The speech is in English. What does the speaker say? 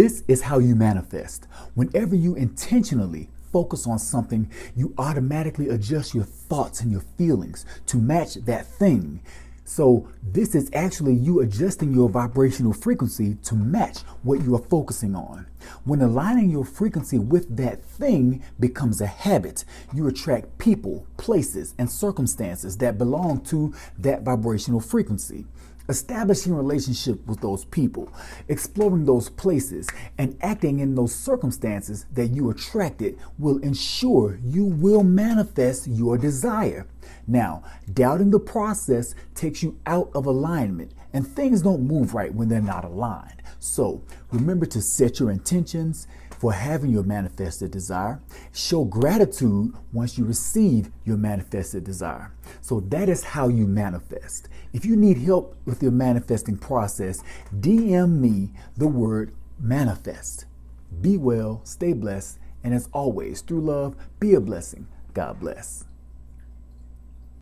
This is how you manifest. Whenever you intentionally focus on something, you automatically adjust your thoughts and your feelings to match that thing. So this is actually you adjusting your vibrational frequency to match what you are focusing on. When aligning your frequency with that thing becomes a habit, you attract people, places, and circumstances that belong to that vibrational frequency. Establishing relationship with those people, exploring those places, and acting in those circumstances that you attracted will ensure you will manifest your desire. Now, doubting the process takes you out of alignment, and things don't move right when they're not aligned. So remember to set your intentions for having your manifested desire. Show gratitude once you receive your manifested desire. So that is how you manifest. If you need help with your manifesting process, DM me the word manifest. Be well, stay blessed, and as always, through love, be a blessing. God bless.